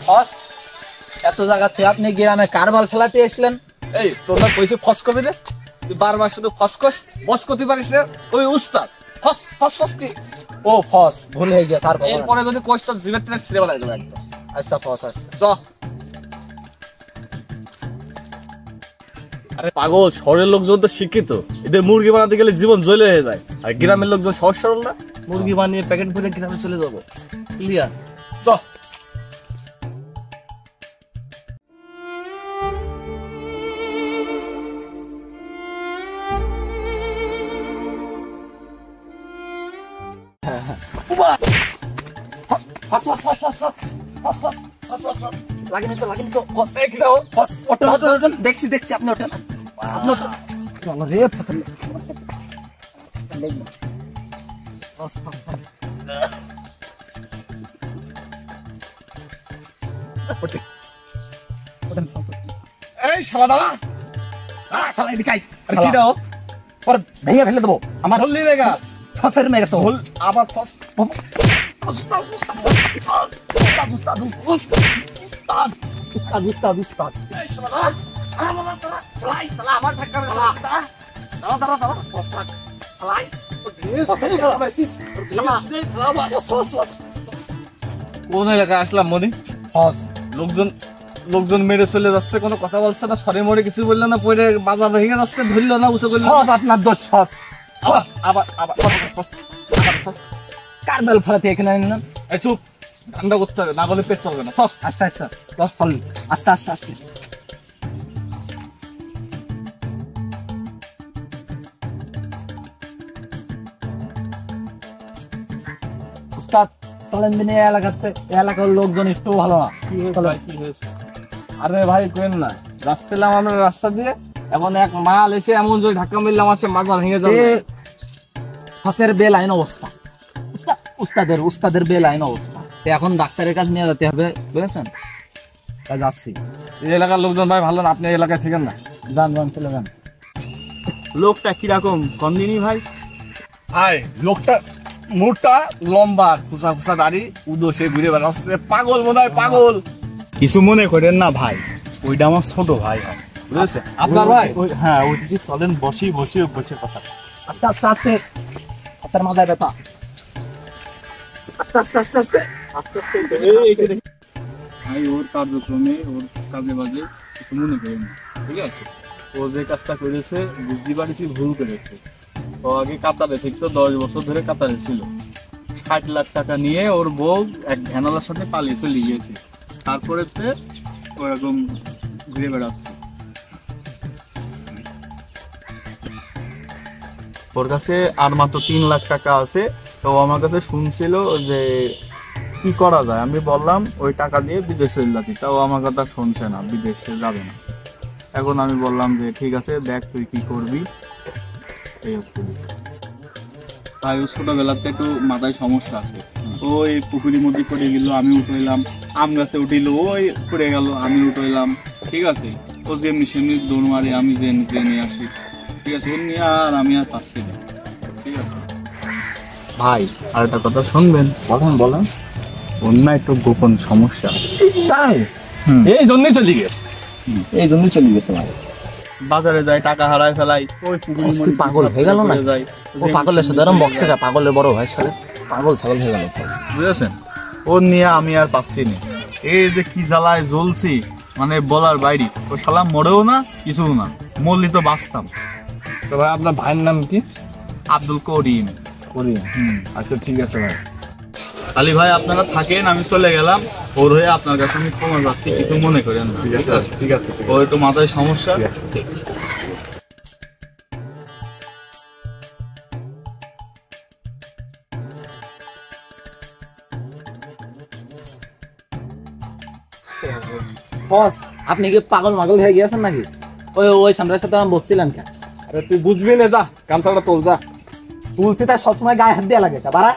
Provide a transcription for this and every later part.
ফস এত জায়গা থেকে আপনি গ্রামে কারবাল খেলাতে এসলেন? এই তোর না কইছে ফস কবি রে, তুই বারবার শুধু ফসকস বস করতে পারিস না, তুই উস্তাদ। ফস ফস ফস কি? ও ফস ভুল হয়ে গেছে, আর এরপরে যদি কোচ তোর জিভের ট্রেক ছিঁড়ে ফেলাই দেবো একদম। আচ্ছা ফস আচ্ছা। চ। আরে পাগল, শহরের লোকজন তো শিক্ষিত, এদের মুরগি বানাতে গেলে জীবন জ্বলে হয়ে যায়। আর গ্রামের লোকজন সহজ সরল না, মুরগি বানিয়ে প্যাকেট ভরে গ্রামে চলে যাবো। ক্লিয়ার? চ। দেখছি দেখছি, আপনি ওঠেন, আপনি ওঠেন। চলো রে ফসল। এই শালা দাঁড়া, শালা এদিকে আয়। কি দাও? পরে ভেঙে ফেলে দেবো। আমার হল্লি রেগা ফসের মেরেছে হল আবার ফস। কোন এলাকায় আসলাম মনি? লোকজন লোকজন মেরে চলে যাচ্ছে, কোনো কথা বলছে না, সরে মরে কিছু বললো না, পরে বাজার ভেঙে যাচ্ছে, ধরলো না, উঁচু করলো। সব আপনার দোষ। ফস আবার আবার কারবাল খেলাতে এখানে আনলেন। এই চুপ, ঠান্ডা করতে হবে, না বলে পেট চলবে না। সব আচ্ছা আচ্ছা চল, আস্তে আস্তে আস্তে। উস্তাদ চলেন দিনে এলাকাতে, এলাকার লোকজন একটু ভালো না। আরে ভাই কেন না, রাস্তা পেলাম আমরা রাস্তা দিয়ে, এখন এক মাল এসে এমন যদি ধাক্কা মিললাম আমার সে মাথা ভেঙে যাবে। ফসের বেল আইন অবস্থা, উস্তাদের বেল আইন অবস্থা। এখন ডাক্তারের কাছে নিয়ে যেতে হবে, বুঝেছেন? তাই যাচ্ছি। এই এলাকার লোকজন ভাই ভালো না, আপনি এই এলাকায় থাকেন না। যান যান চলে যান। লোকটা কিরকম কম দিনই ভাই? ভাই লোকটা মোটা লম্বা, খুচা খুচা দাড়ি, উদো সে ঘুরে বেড়াচ্ছে, পাগল মনে হয়, পাগল। কিছু মনে করেন না ভাই, ওইটা আমার ছোট ভাই হয়, বুঝেছেন? আপনার ভাই? হ্যাঁ, ওই দিকে চলেন, বসে কথা। আস্তে আস্তে আস্তে, আপনার মাথায় ব্যথা। আস্তে আস্তে আস্তে আস্তে আস্তে আস্তে। ভাই ওর কার্যক্রমে, ওর কাজে বাজে কিছু মনে করেন না, ঠিক আছে? ও যে কাজটা করেছে বুঝতে পারছি ভুল করেছে। ও আগে কাতারে ঠিক তো 10 বছর ধরে কাতারে ছিল, 60 লাখ টাকা নিয়ে ওর বউ এক ভ্যানালার সাথে পালিয়ে চলে গিয়েছে, তারপরে ওরকম ঘুরে বেড়াচ্ছে। ওর কাছে আর মাত্র 3 লাখ টাকা আছে, তো আমার কাছে শুনছিল যে কি করা যায়। আমি বললাম ওই টাকা দিয়ে বিদেশে যাবি, তাও আমার কথা শুনছে না, বিদেশে যাবে না। এখন আমি বললাম যে ঠিক আছে, দেখ তুই কি করবি। এই হচ্ছে তাই ও ছোটবেলাতে একটু মাথায় সমস্যা আছে। ওই পুকুরের মধ্যে পড়ে গেল, আমি উঠলাম, আম গাছে উঠিল, ওই পড়ে গেল, আমি উঠলাম, ঠিক আছে? ও যেমনি সেমনি দৌড় মারে, আমি জেনে আসি, ঠিক আছে? ওর নিয়ে আর আমি আর পাচ্ছি না, ঠিক আছে ভাই? আর একটা কথা শুনবেন? বলেন। ওর না একটু গোপন সমস্যা আছে। তাই? এই জন্যই চলে গেছে, ভাই। বাজারে যায়, টাকা হারায় ফেলাই, ওই পুকুরের মধ্যে পাগল হয়ে গেল না? যায়। ও পাগলের সাথে এরকম বক্স থেকে পাগলের বড় ভাইয়ের সাথে পাগল ছাগল হয়ে গেল, বুঝেছেন? ওর নিয়ে আমি আর পাচ্ছি না। এই যে কি জ্বালায় জ্বলছি, মানে বলার বাইরে। ও শালা মরেও না, কিছু না, মরলি তো বাঁচতাম। তো ভাই আপনার ভাইয়ের নাম কি? আব্দুল করিম। আচ্ছা ঠিক আছে ভাই। আলী ভাই আপনারা থাকেন, আমি চলে গেলাম। ওর হয়ে আপনার কাছে আমি ক্ষমা চাচ্ছি, কিছু মনে করেন না, ঠিক আছে ঠিক আছে। ওর একটু মাথায় সমস্যা। বস আপনি কি পাগল মাগল হয়ে গিয়েছেন নাকি? ওই সামনের সাথে আমি বলছিলাম কেন? আরে তুই বুঝবি না, যা গামছাটা তোল, যা। তুলসী তার সবসময় গায়ে হাত দেওয়া লাগে, বাড়া।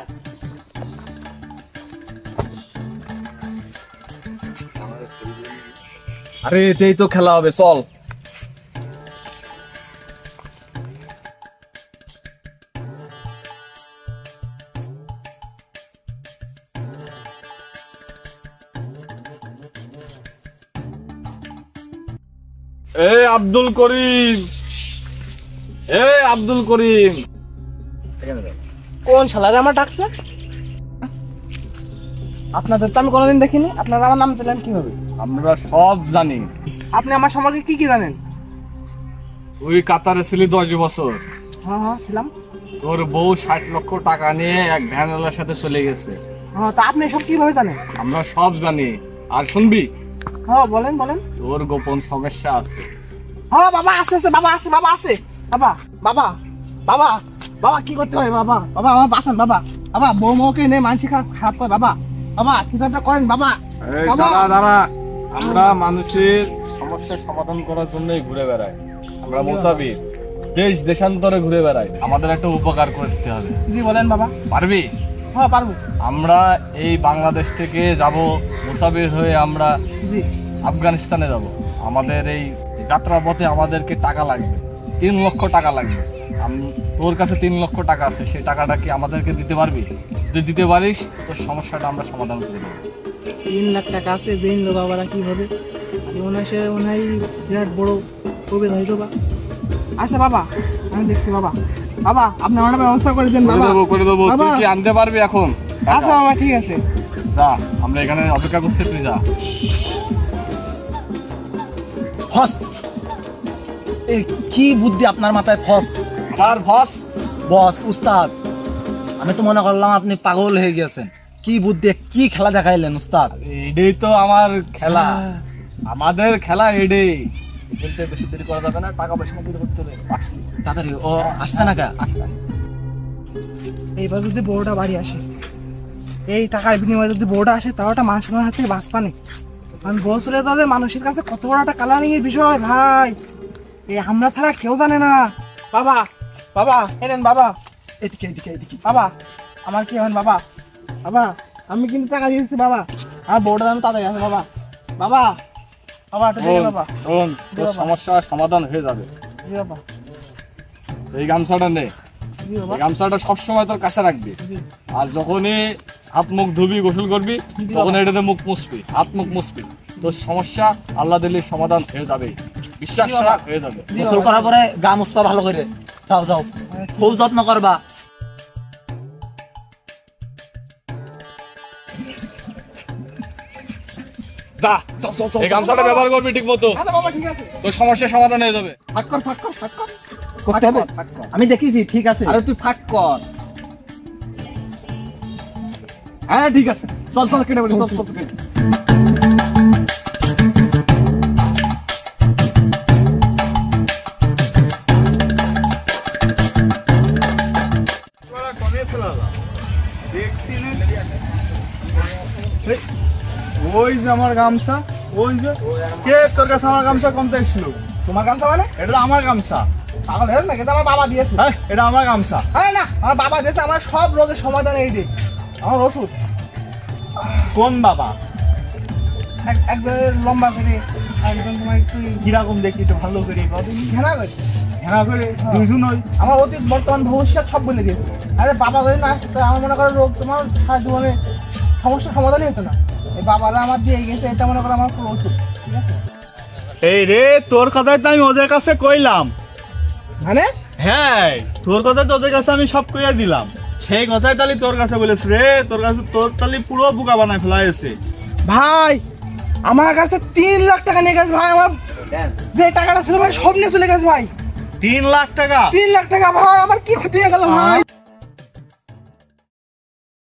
আরে এতেই তো খেলা হবে, চল। এ আব্দুল করিম, এ আব্দুল করিম, কোন শালারে আমার ডাকছে? আপনাদের তো আমি কোনোদিন দেখিনি, আপনারা আমার নাম পেলেন কিভাবে? আমরা সব জানি। আপনি আমার সম্পর্কে কি কি জানেন? তুই কাতারে ছিলি 10 বছর। হ্যাঁ ছিলাম। তোর বউ 60 লক্ষ টাকা নিয়ে এক ভ্যানওয়ালার সাথে চলে গেছে। হ্যাঁ, তা আপনি এসব কিভাবে জানেন? আমরা সব জানি। আর শুনবি, হ্যাঁ বলেন বলেন। তোর গোপন সমস্যা আছে। হ্যাঁ বাবা আছে আছে, বাবা আছে, বাবা আছে। বাবা বাবা বাবা বাবা কি করতে পারে বাবা? বাবা আমার বাঁচান বাবা। বাবা বউ মৌকে নিয়ে মানসিক খারাপ করে বাবা। বাবা কিছু একটা করেন বাবা। এই বাবা। দাঁড়া, আমরা মানুষের সমস্যার সমাধান করার জন্যই ঘুরে বেড়াই। আমরা মুসাফির, দেশ দেশান্তরে ঘুরে বেড়াই। আমাদের একটা উপকার করতে হবে। জি বলেন বাবা। পারবি? হ্যাঁ পারবো। আমরা এই বাংলাদেশ থেকে যাব মুসাফির হয়ে, আমরা জি আফগানিস্তানে যাব। আমাদের এই যাত্রার পথে আমাদেরকে টাকা লাগবে, 3 লক্ষ টাকা লাগবে। তোর কাছে 3 লক্ষ টাকা আছে, সেই টাকাটা কি আমাদেরকে দিতে পারবি? যদি দিতে পারিস তোর সমস্যাটা আমরা সমাধান করে দেবো। 3 লাখ টাকা আছে, জেন লো বাবারা কিভাবে? মনে হয় সে মনে হয় বিরাট বড় কবিতা হইতো বা। আচ্ছা বাবা আমি দেখছি বাবা। বাবা আপনি আমার ব্যবস্থা করে দেন বাবা। করে দেবো। বাবা। তুই কি আনতে পারবি এখন? আচ্ছা বাবা ঠিক আছে। যা, আমরা এখানে অপেক্ষা করছি, তুই যা। ফস, এই কি বুদ্ধি আপনার মাথায় ফস? আর বস, বস উস্তাদ, আমি তো মনে করলাম আপনি পাগল হয়ে গেছেন। কি বুদ্ধি, কি খেলা দেখাইলেন উস্তাদ? এটাই তো আমার খেলা, হ্যাঁ। আমাদের খেলা এটাই। বলতে বেশি দেরি করা যাবে না, টাকা পয়সা মতো করতে হবে। তাড়াতাড়ি ও আসছে না কে? আসতে এইবার যদি বউটা বাড়ি আসে, এই টাকার বিনিময়ে যদি বউটা আসে, তাও একটা মানুষের হাত থেকে বাঁচ পানি। আমি বউ চলে তাদের মানুষের কাছে কত বড় একটা কালারিং এর বিষয় ভাই। এই আমরা ছাড়া কেউ জানে না। বাবা বাবা এলেন বাবা, এদিকে এদিকে এদিকে। বাবা আমার কি হন বাবা? বাবা আমি কিন্তু টাকা দিয়েছি বাবা, আমার বউটা জানো তাদের আছে বাবা। বাবা বাবা একটু দেখে বাবা। শোন, তোর সমস্যার সমাধান হয়ে যাবে। জি বাবা। এই গামছাটা নে, জি বাবা। এই গামছাটা সবসময় তোর কাছে রাখবি। জি। আর যখনই হাত মুখ ধুবি, গোসল করবি, জি তখন বাবা। এটাতে মুখ মুছবি, হাত মুখ মুছবি। তোর সমস্যা আল্লাহ দিলে সমাধান হয়ে যাবে, বিশ্বাস জি বাবা। রাখ, হয়ে যাবে। জি গোসল বাবা। করার পরে গা মুছবা ভালো করে। যাও যাও, খুব যত্ন করবা। যা, এই গামছাটা ব্যবহার করবি ঠিক মতো, আচ্ছা বাবা ঠিক আছে। তোর সমস্যার সমাধান হয়ে যাবে। ফাঁক কর ফাঁক কর ফাঁক কর। করতে হবে? আমি দেখেছি, ঠিক আছে। আরে তুই ফাঁক কর। হ্যাঁ ঠিক আছে, চল চল কেটে বলি, চল চল কেটে। ওই যে আমার গামছা, ওই যে কে তোর কাছে আমার গামছা কমতে এসেছিল? তোমার গামছা মানে? এটা তো আমার গামছা। পাগল হয়ে না, কিন্তু আমার বাবা দিয়েছে। হ্যাঁ, এটা আমার গামছা। আরে না, আমার বাবা দিয়েছে, আমার সব রোগের সমাধান এই রে। আমার ওষুধ কোন বাবা? একবার লম্বা করে, একজন তোমার একটু কিরকম দেখি তো ভালো করে কদিন ঘেরা করে। ঘেরা করে দুজন ওই আমার অতীত বর্তমান ভবিষ্যৎ সব বলে দিয়েছে। আরে বাবা যদি না আসতো, আমার মনে করো রোগ তোমার সারা জীবনে সমস্যার সমাধানই হতো না। এই বাবারা আমার দিয়ে গেছে, এটা মনে করো আমার পুরো ওষুধ। ঠিক আছে? এই রে, তোর কথাই তো আমি ওদের কাছে কইলাম। মানে হ্যাঁ, তোর কথা তো ওদের কাছে আমি সব কইয়া দিলাম। সেই কথাই তাহলে তোর কাছে বলেছ রে, তোর কাছে তোর তাহলে পুরো বোকা বানায় ফেলা হয়েছে। ভাই, আমার কাছে 3 লাখ টাকা নিয়ে গেছে ভাই। আমার যে টাকাটা ছিল ভাই সব নিয়ে চলে গেছে ভাই। 3 লাখ টাকা? 3 লাখ টাকা ভাই, আমার কি ক্ষতি হয়ে গেল ভাই।